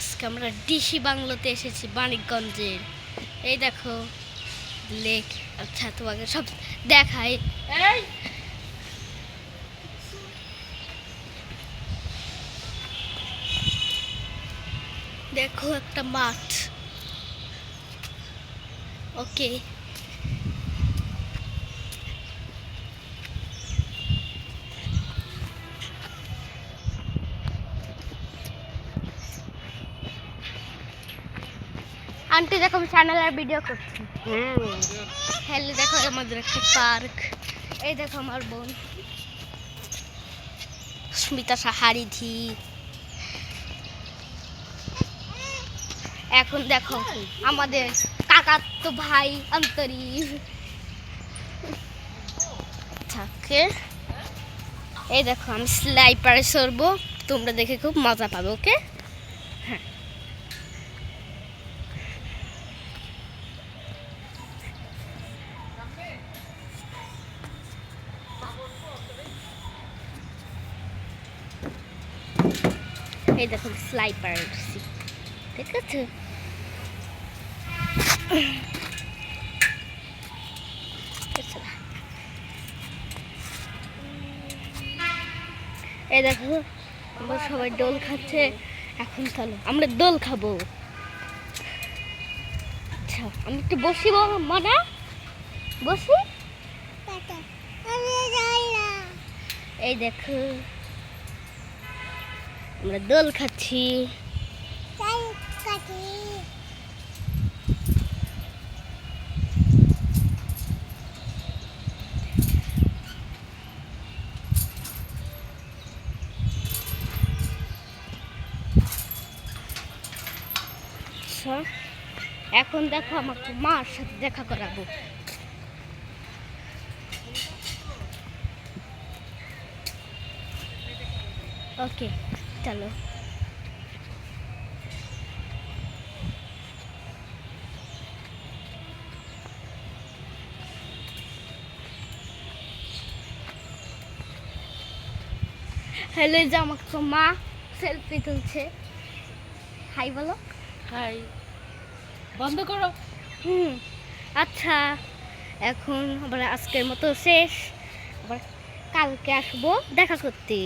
আজকে আমরা ডিসি বাংলোতে এসেছি মানিকগঞ্জের। এই দেখো লেক। আচ্ছা তোমাকে সব দেখাই। এই দেখো একটা মাঠ। ওকে, আন্টি দেখো আমি চ্যানেলের ভিডিও করছি। হ্যালো, দেখো আমাদের একটা পার্ক। এই দেখো আমার বোন স্মিতা সাহারিধি। এখন দেখো আমাদের কাকাতো ভাই অন্তরী থাকে। এই দেখো আমি স্লাইপারে চড়বো, তোমরা দেখে খুব মজা পাবে। ওকে, হ্যাঁ। এই দেখো স্লাইপার উঠছি, ঠিক আছে। এই দেখো আমরা সবাই দোল খাচ্ছে। এখন চলো আমরা দোল খাবো। আচ্ছা আমি একটু বসি মানা, বসি। এই দেখো আমরা দোল খাচ্ছি। এখন দেখো আমাকে মার সাথে দেখা করাবো। ওকে চলো। হ্যালো, যে আমাকে তো মা সেলফি তুলছে। হাই বলো। হাই, বন্ধ করো। আচ্ছা এখন আবার আজকের মতো শেষ, আবার কালকে আসবো দেখা করতে।